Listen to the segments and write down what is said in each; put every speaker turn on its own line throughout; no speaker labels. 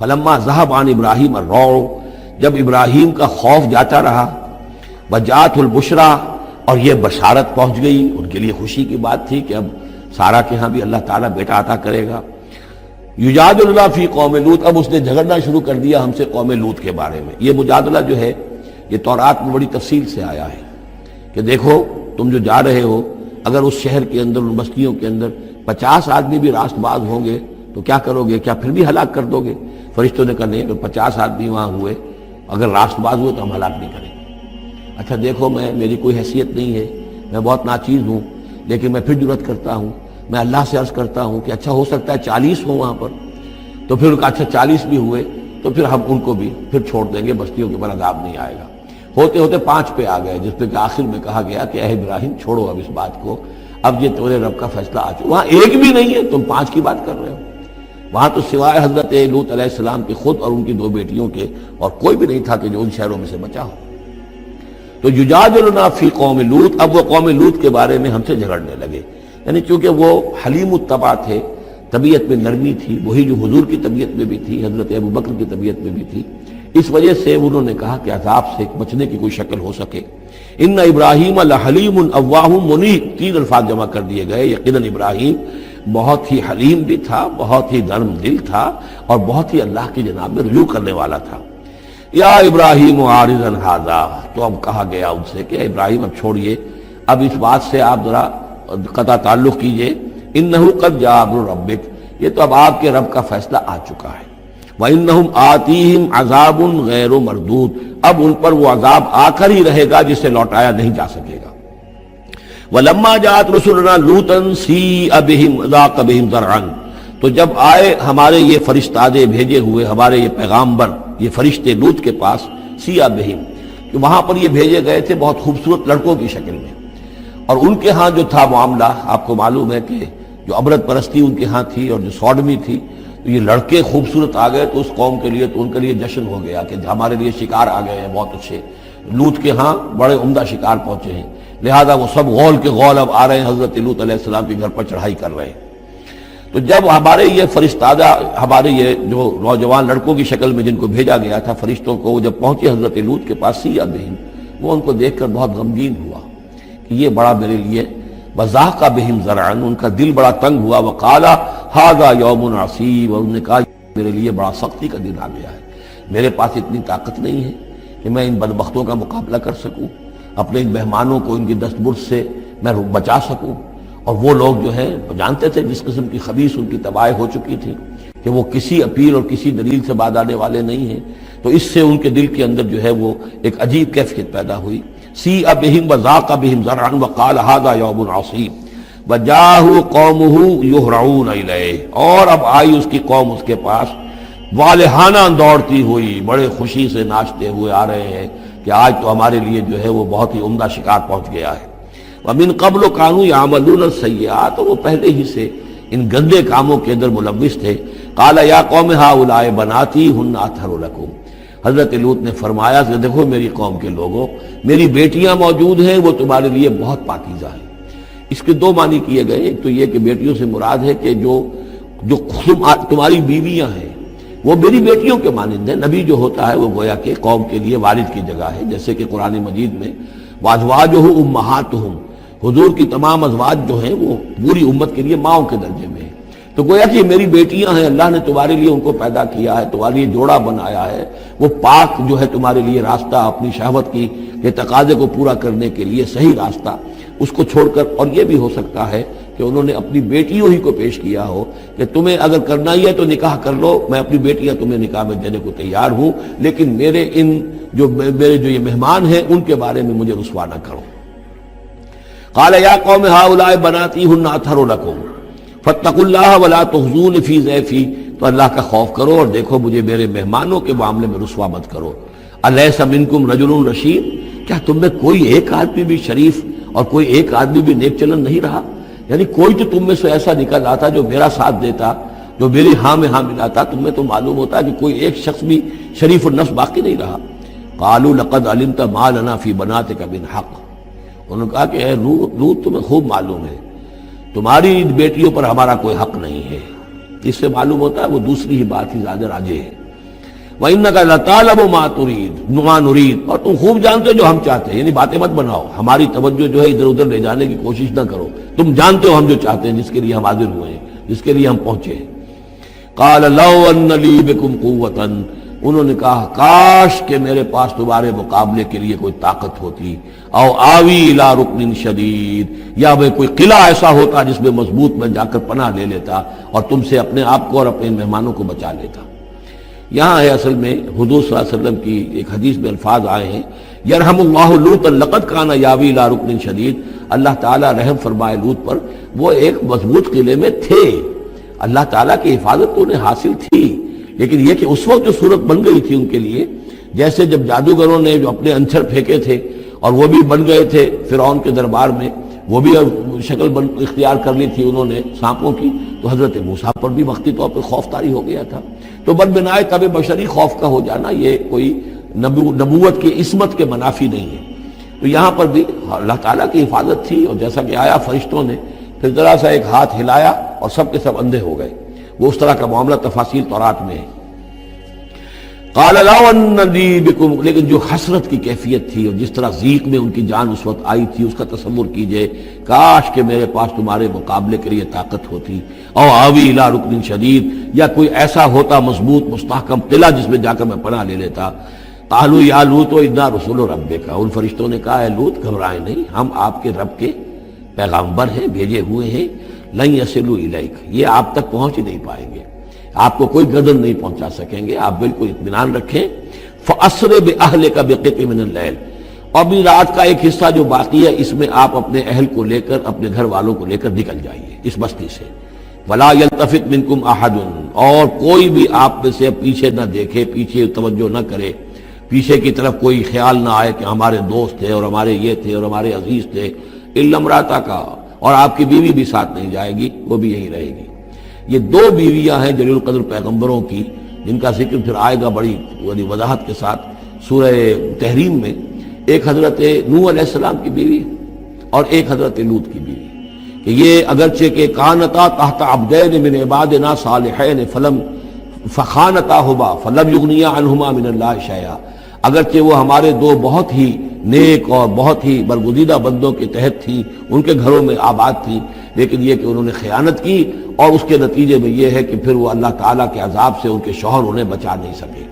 فلما ذهب عن ابراہیم الروع، جب ابراہیم کا خوف جاتا رہا، وجاءت البشرا، اور یہ بشارت پہنچ گئی، ان کے لیے خوشی کی بات تھی کہ اب سارا کے ہاں بھی اللہ تعالیٰ بیٹا عطا کرے گا۔ یجادلنا فی قوم لوط، اب اس نے جھگڑنا شروع کر دیا ہم سے قوم لوط کے بارے میں۔ یہ مجادلہ جو ہے یہ تورات میں بڑی تفصیل سے آیا ہے کہ دیکھو تم جو جا رہے ہو، اگر اس شہر کے اندر، ان بستیوں کے اندر 50 آدمی بھی راست باز ہوں گے تو کیا کرو گے؟ کیا پھر بھی ہلاک کر دو گے؟ فرشتوں نے کہا نہیں، اگر 50 آدمی وہاں ہوئے، اگر راست باز ہوئے تو ہم ہلاک نہیں کریں گے۔ اچھا دیکھو، میری کوئی حیثیت نہیں ہے، میں بہت ناچیز ہوں، لیکن میں پھر جرأت کرتا ہوں، میں اللہ سے عرض کرتا ہوں کہ اچھا ہو سکتا ہے 40 ہوں وہاں پر، تو پھر اچھا 40 بھی ہوئے تو پھر ہم ان کو بھی پھر چھوڑ دیں گے، بستیوں کے پر عذاب نہیں آئے گا۔ ہوتے ہوتے 5 پہ آ گئے، جس پہ کہ آخر میں کہا گیا کہ اے ابراہیم چھوڑو اب اس بات کو، اب یہ تمہارے رب کا فیصلہ آ چکا۔ وہاں ایک بھی نہیں ہے، تم 5 کی بات کر رہے ہو۔ وہاں تو سوائے حضرت لوط علیہ السلام کے خود اور ان کی 2 بیٹیوں کے اور کوئی بھی نہیں تھا کہ جو ان شہروں میں سے بچا ہو۔ تو یجادلنا فی قوم لوط، اب وہ قوم لوط کے بارے میں ہم سے جھگڑنے لگے، یعنی چونکہ وہ حلیم الطبع تھے، طبیعت میں نرمی تھی، وہی جو حضور کی طبیعت میں بھی تھی، حضرت ابوبکر کی طبیعت میں بھی تھی، اس وجہ سے انہوں نے کہا کہ عذاب سے بچنے کی کوئی شکل ہو سکے۔ ان ابراہیم لحلیم اواہ منیب، 3 الفاظ جمع کر دیے گئے۔ یقیناً ابراہیم بہت ہی حلیم بھی تھا، بہت ہی نرم دل تھا، اور بہت ہی اللہ کی جناب میں رجوع کرنے والا تھا۔ یا ابراہیم عارضا ھذا، تو اب کہا گیا ان سے کہ ابراہیم اب چھوڑیے، اب اس بات سے آپ ذرا قطع تعلق کیجئے۔ انہ قد جاء امر ربک، یہ تو اب آپ کے رب کا فیصلہ آ چکا ہے۔ وانہم آتیہم عذاب غیر مردود، اب ان پر وہ عذاب آ کر ہی رہے گا جسے لوٹایا نہیں جا سکے گا۔ ولما جاءت رسلنا لوطا سیء بہم ضاق بہم ذرعا، تو جب آئے ہمارے یہ فرشتادے بھیجے ہوئے، ہمارے یہ پیغامبر، یہ فرشتے لوط کے پاس، سیء بہم، کہ وہاں پر یہ بھیجے گئے تھے بہت خوبصورت لڑکوں کی شکل میں، اور ان کے ہاں جو تھا معاملہ آپ کو معلوم ہے کہ جو عبرت پرستی ان کے ہاں تھی اور جو سوڈمی تھی، تو یہ لڑکے خوبصورت آ گئے تو اس قوم کے لیے، تو ان کے لیے جشن ہو گیا کہ ہمارے لیے شکار آ گئے ہیں بہت اچھے، لوط کے ہاں بڑے عمدہ شکار پہنچے ہیں، لہذا وہ سب غول کے غول اب آ رہے ہیں، حضرت لوط علیہ السلام کے گھر پر چڑھائی کر رہے ہیں۔ تو جب ہمارے یہ فرشتادہ، ہمارے یہ جو نوجوان لڑکوں کی شکل میں جن کو بھیجا گیا تھا فرشتوں کو، جب پہنچے حضرت لوط کے پاس سیء بہم، وہ ان کو دیکھ کر بہت غمگین ہوا کہ یہ بڑا میرے لیے، وضاق بہم ذرعا، ان کا دل بڑا تنگ ہوا، وقال ھذا یوم عصیب، اور انہوں نے کہا میرے لیے بڑا سختی کا دن آ گیا ہے، میرے پاس اتنی طاقت نہیں ہے کہ میں ان بدبختوں کا مقابلہ کر سکوں، اپنے ان مہمانوں کو ان کی دست برد سے میں بچا سکوں، اور وہ لوگ جو ہیں جانتے تھے جس قسم کی خبیث ان کی تباہی ہو چکی تھی کہ وہ کسی اپیل اور کسی دلیل سے بعد آنے والے نہیں ہیں، تو اس سے ان کے دل کے اندر جو ہے وہ ایک عجیب کیفیت پیدا ہوئی۔ سیء بہم وضاق بہم ذرعا وقال ھذا یوم عصیب وجاءہ قومہ یہرعون الیہ، اور اب آئی اس کی قوم اس کے پاس والہانہ دوڑتی ہوئی، بڑے خوشی سے ناچتے ہوئے آ رہے ہیں کہ آج تو ہمارے لیے جو ہے وہ بہت ہی عمدہ شکار پہنچ گیا ہے۔ ومن قبل كانوا يعملون السيئات، وہ پہلے ہی سے ان گندے کاموں کے اندر ملوث تھے۔ قال یا قوم هؤلاء بناتی هن اطہر لكم، حضرت لوط نے فرمایا کہ دیکھو میری قوم کے لوگوں، میری بیٹیاں موجود ہیں، وہ تمہارے لیے بہت پاکیزہ ہیں۔ اس کے 2 معنی کیے گئے، ایک تو یہ کہ بیٹیوں سے مراد ہے کہ جو تمہاری بیویاں ہیں وہ میری بیٹیوں کے مانند ہیں۔ نبی جو ہوتا ہے وہ گویا کہ قوم کے لیے والد کی جگہ ہے، جیسے کہ قرآن مجید میں وازواجہ امہاتہم، حضور کی تمام ازواج جو ہیں وہ پوری امت کے لیے ماؤں کے درجے میں ہیں، تو گویا کہ یہ میری بیٹیاں ہیں، اللہ نے تمہارے لیے ان کو پیدا کیا ہے، تمہارے لیے جوڑا بنایا ہے، وہ پاک جو ہے تمہارے لیے راستہ، اپنی شہوت کی کے تقاضے کو پورا کرنے کے لیے صحیح راستہ اس کو چھوڑ کر، اور یہ بھی ہو سکتا ہے کہ انہوں نے اپنی بیٹیوں ہی کو پیش کیا ہو کہ تمہیں اگر کرنا ہی ہے تو نکاح کر لو، میں اپنی بیٹیاں تمہیں نکاح میں دینے کو تیار ہوں، لیکن میرے جو یہ مہمان ہیں ان کے بارے میں مجھے رسوا نہ کرو۔ قال یا قوم هؤلاء بناتی هن اطہر لكم فاتقوا الله ولا تخزون فی ضیفی، تو اللہ کا خوف کرو اور دیکھو مجھے میرے مہمانوں کے معاملے میں رسوا مت کرو۔ الیس منکم رجل رشید، کیا تم میں کوئی ایک آدمی بھی شریف اور کوئی ایک آدمی بھی نیک چلن نہیں رہا؟ یعنی کوئی تو تم میں سے ایسا نکل آتا جو میرا ساتھ دیتا، جو میری ہاں میں ہاں ملاتا، تم میں تو معلوم ہوتا کہ کوئی ایک شخص بھی شریف النفس باقی نہیں رہا۔ قالوا لقد علمت ما لنا فی بناتک من حق، انہوں نے کہا کہ اے لوط تمہیں خوب معلوم ہے تمہاری بیٹیوں پر ہمارا کوئی حق نہیں ہے۔ اس سے معلوم ہوتا ہے وہ دوسری ہی بات ہی زیادہ راجح ہے وَإِنَّكَ لَتَعْلَمُ مَا نُرِيدُ، اور تم خوب جانتے ہو جو ہم چاہتے ہیں، یعنی باتیں مت بناؤ، ہماری توجہ جو ہے ادھر ادھر لے جانے کی کوشش نہ کرو، تم جانتے ہو ہم جو چاہتے ہیں، جس کے لیے ہم حاضر ہوئے ہیں، جس کے لیے ہم پہنچے ہیں۔ قَالَ لَوْ أَنَّ لِي بِكُمْ قُوَّةً، انہوں نے کہا کاش کہ میرے پاس تمہارے مقابلے کے لیے کوئی طاقت ہوتی، او آوی الی رکن شدید، یا وہ کوئی قلعہ ایسا ہوتا جس میں مضبوط میں جا کر پناہ لے لیتا اور تم سے اپنے آپ کو اور اپنے مہمانوں کو بچا لیتا۔ یہاں ہے اصل میں حضور صلی اللہ علیہ وسلم کی ایک حدیث میں الفاظ آئے ہیں، یرحم اللہ لوطا لقد کان یاوی الی رکن شدید، اللہ تعالیٰ رحم فرمائے لوط پر، وہ ایک مضبوط قلعے میں تھے، اللہ تعالیٰ کی حفاظت تو انہیں حاصل تھی، لیکن یہ کہ اس وقت جو صورت بن گئی تھی ان کے لیے، جیسے جب جادوگروں نے جو اپنے انچر پھینکے تھے اور وہ بھی بن گئے تھے فرعون کے دربار میں، وہ بھی شکل اختیار کر لی تھی انہوں نے سانپوں کی، تو حضرت موسیٰ پر بھی وقتی طور پر خوف طاری ہو گیا تھا۔ تو بد بنائے طب بشری خوف کا ہو جانا یہ کوئی نبوت کی عصمت کے منافی نہیں ہے۔ تو یہاں پر بھی اللہ تعالیٰ کی حفاظت تھی، اور جیسا کہ آیا فرشتوں نے پھر ذرا سا ایک ہاتھ ہلایا اور سب کے سب اندھے ہو گئے، وہ اس طرح کا معاملہ تفاصیل تورات میں ہے۔ قال لو ان لی بکم، لیکن جو حسرت کی کیفیت تھی اور جس طرح ضیق میں ان کی جان اس وقت آئی تھی، اس کا تصور کیجئے، کاش کہ میرے پاس تمہارے مقابلے کے لیے طاقت ہوتی، او آوی الی رکن شدید، یا کوئی ایسا ہوتا مضبوط مستحکم قلعہ جس میں جا کر میں پناہ لے لیتا۔ قالوا یا لوط انا رسول ربک، ان فرشتوں نے کہا اے لوط گھبرائیں نہیں، ہم آپ کے رب کے پیغامبر ہیں، بھیجے ہوئے ہیں، لن یصلوا الیک، یہ آپ تک پہنچ ہی نہیں پائیں گے، آپ کو کوئی گردن نہیں پہنچا سکیں گے، آپ بالکل اطمینان رکھیں۔ فَأَسْرِ بِأَهْلِكَ بِقِطْعٍ مِنَ اللَّيْلِ، اور بھی رات کا ایک حصہ جو باقی ہے اس میں آپ اپنے اہل کو لے کر، اپنے گھر والوں کو لے کر نکل جائیے اس بستی سے۔ وَلَا يَلْتَفِتْ مِنْكُمْ أَحَدٌ، اور کوئی بھی آپ میں سے پیچھے نہ دیکھے، پیچھے توجہ نہ کرے، پیچھے کی طرف کوئی خیال نہ آئے کہ ہمارے دوست تھے اور ہمارے یہ تھے اور ہمارے عزیز تھے، إِلَّا امْرَأَتَكَ، اور آپ کی بیوی بھی ساتھ نہیں جائے گی، وہ بھی یہیں رہے گی۔ یہ دو بیویاں ہیں جلیل القدر پیغمبروں کی، جن کا ذکر پھر آئے گا بڑی وضاحت کے ساتھ سورہ تحریم میں، ایک حضرت نوح علیہ السلام کی بیوی اور ایک حضرت لوط کی بیوی، کہ یہ اگرچہ کہ کانتا تحت عبدین من عبادنا صالحین فخانتاہما فلم یغنیا عنہما من اللہ شیئا، اگرچہ وہ ہمارے دو بہت ہی نیک اور بہت ہی برگزیدہ بندوں کے تحت تھی، ان کے گھروں میں آباد تھی، لیکن یہ کہ انہوں نے خیانت کی، اور اس کے نتیجے میں یہ ہے کہ پھر وہ اللہ تعالیٰ کے عذاب سے ان کے شوہر انہیں بچا نہیں سکے،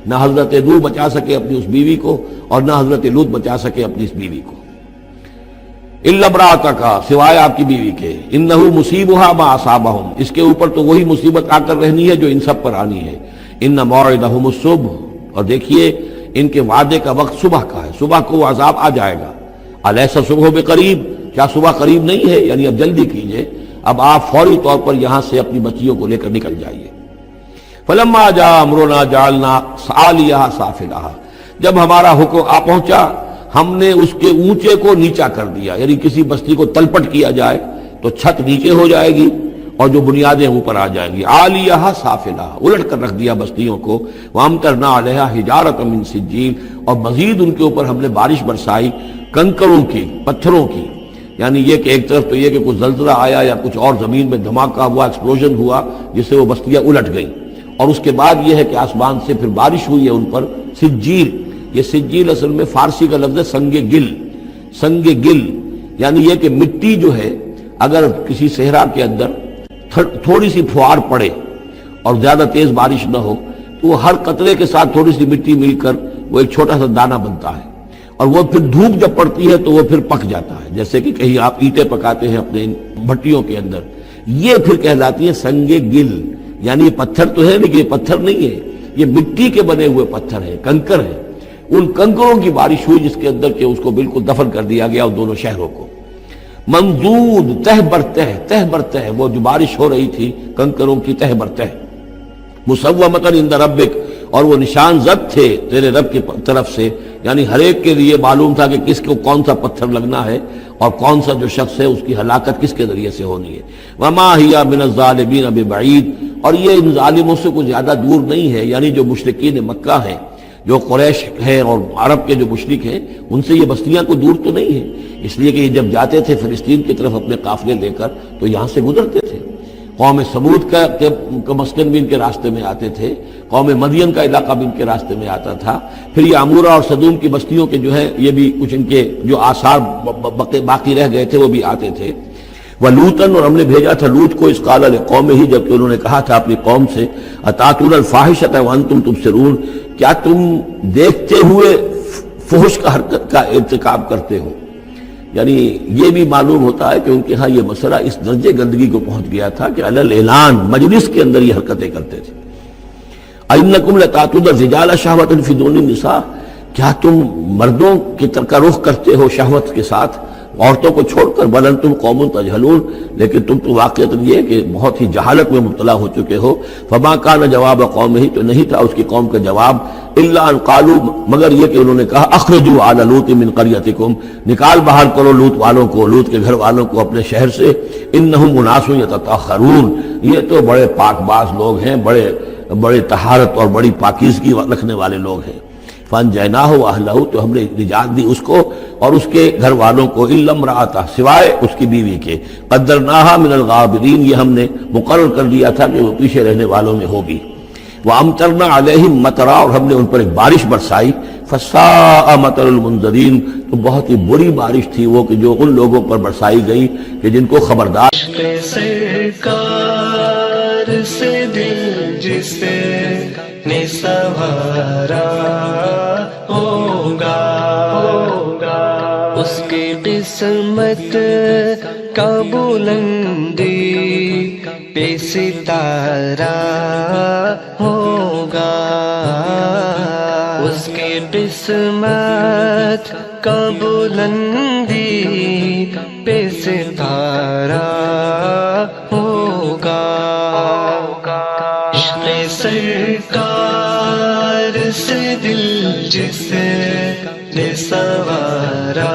نہ حضرت نوح بچا سکے اپنی اس بیوی کو، اور نہ حضرت لوط بچا سکے اپنی اس بیوی کو۔ الا امرأتک، سوائے آپ کی بیوی کے، انہ مصیبھا ما اصابہم، اس کے اوپر تو وہی مصیبت آ کر رہنی ہے جو ان سب پر آنی ہے۔ ان موعدہم الصبح، اور دیکھیے ان کے وعدے کا وقت صبح کا ہے، صبح کو وہ عذاب آ جائے گا۔ الیس الصبح بقریب، کیا صبح قریب نہیں ہے؟ یعنی اب جلدی کیجئے، اب آپ فوری طور پر یہاں سے اپنی بچیوں کو لے کر نکل جائیے۔ فلما جاء امرنا جعلنا عالیہا سافلہا، جب ہمارا حکم آ پہنچا ہم نے اس کے اونچے کو نیچا کر دیا، یعنی کسی بستی کو تلپٹ کیا جائے تو چھت نیچے ہو جائے گی اور جو بنیادیں اوپر آ جائیں گی، عالیہا سافلہا، الٹ کر رکھ دیا بستیوں کو، وامطرنا علیہا حجارۃ من سجیل، اور مزید ان کے اوپر ہم نے بارش برسائی کنکروں کی، پتھروں کی، یعنی یہ کہ ایک طرف تو یہ کہ کچھ زلزلہ آیا یا کچھ اور زمین میں دھماکہ ہوا، ایکسپلوژن ہوا جس سے وہ بستیاں الٹ گئیں، اور اس کے بعد یہ ہے کہ آسمان سے پھر بارش ہوئی ہے ان پر سجیل۔ یہ سجیل اصل میں فارسی کا لفظ ہے سنگ گل، سنگ گل یعنی یہ کہ مٹی جو ہے اگر کسی صحرا کے اندر تھوڑی سی پھوار پڑے اور زیادہ تیز بارش نہ ہو تو وہ ہر قطرے کے ساتھ تھوڑی سی مٹی مل کر وہ ایک چھوٹا سا دانہ بنتا ہے، اور وہ پھر دھوپ جب پڑتی ہے تو وہ پھر پک جاتا ہے، جیسے کہ کہیں آپ اینٹیں پکاتے ہیں اپنے بھٹیوں کے اندر، یہ پھر کہلاتی ہے سنگ گل، یعنی یہ پتھر تو ہے لیکن یہ پتھر نہیں ہے، یہ مٹی کے بنے ہوئے پتھر ہیں، کنکر ہیں، ان کنکروں کی بارش ہوئی جس کے اندر کہ اس کو بالکل دفن کر دیا گیا، اور دونوں شہروں کو منضود تہ بر تہ، وہ جو بارش ہو رہی تھی کنکروں کی تہ بر تہ، مسومۃ عند ربک، اور وہ نشان زد تھے تیرے رب کی طرف سے، یعنی ہر ایک کے لیے معلوم تھا کہ کس کو کون سا پتھر لگنا ہے اور کون سا جو شخص ہے اس کی ہلاکت کس کے ذریعے سے ہونی ہے۔ وما ہی من الظالمین ببعید، اور یہ ان ظالموں سے کچھ زیادہ دور نہیں ہے، یعنی جو مشرکین مکہ ہیں، جو قریش ہیں اور عرب کے جو مشرک ہیں، ان سے یہ بستیاں کو دور تو نہیں ہیں، اس لیے کہ یہ جب جاتے تھے فلسطین کی طرف اپنے قافلے لے کر تو یہاں سے گزرتے تھے، قوم سمود کا مسکن بھی ان کے راستے میں آتے تھے، قوم مدین کا علاقہ بھی ان کے راستے میں آتا تھا، پھر یہ عمورہ اور صدوم کی بستیوں کے جو ہے یہ بھی کچھ ان کے جو آثار باقی رہ گئے تھے وہ بھی آتے تھے۔ وَلُوطًا، اور ہم نے بھیجا تھا لوط کو، اذ قال لقومہ، جبکہ انہوں نے کہا تھا اپنی قوم سے، اتاتون الفاحشۃ وانتم تبصرون، کیا تم دیکھتے ہوئے فحش کا حرکت کا ارتکاب کرتے ہو؟ یعنی یہ بھی معلوم ہوتا ہے کہ ان کے ہاں یہ مسئلہ اس درجے گندگی کو پہنچ گیا تھا کہ علی الاعلان مجلس کے اندر یہ حرکتیں کرتے تھے۔ اَإِنَّكُمْ لَتَأْتُونَ الرِّجَالَ شَهْوَةً فِي دُونِ النِّسَاءِ، کیا تم مردوں کی طرف کا رخ کرتے ہو شہوت کے ساتھ عورتوں کو چھوڑ کر؟ بل انتم قوم تجہلون، لیکن تم تو واقعات یہ کہ بہت ہی جہالت میں مبتلا ہو چکے ہو۔ فما کان جواب قومہ، تو نہیں تھا اس کی قوم کا جواب، الا ان قالوا، مگر یہ کہ انہوں نے کہا، اخرجوا آل لوط من قریتکم، نکال باہر کرو لوط والوں کو، لوط کے گھر والوں کو اپنے شہر سے، انہم اناس یتطہرون، یہ تو بڑے پاک باز لوگ ہیں، بڑے طہارت اور بڑی پاکیزگی رکھنے والے لوگ ہیں۔ فانجیناہ واہلہ، تو ہم نے نجات دی اس کو اور اس کے گھر والوں کو، الا امرأتہ، سوائے اس کی بیوی کے، قدرناہا من الغابرین، یہ ہم نے مقرر کر دیا تھا کہ وہ پیچھے رہنے والوں میں ہوگی۔ وامطرنا علیہم مطرا، اور ہم نے ان پر ایک بارش برسائی، فساء مطر المنذرین، تو بہت ہی بری بارش تھی وہ کہ جو ان لوگوں پر برسائی گئی کہ جن کو خبردار
سرکار سے دل جس نے سنوارا ہوگا، اس کی قسمت کا بلندی پہ ستارہ ہوگا، اس کی قسمت کا بلندی پہ ستارہ ہوگا۔ عشق سرکار سے دل جس نے سنوارا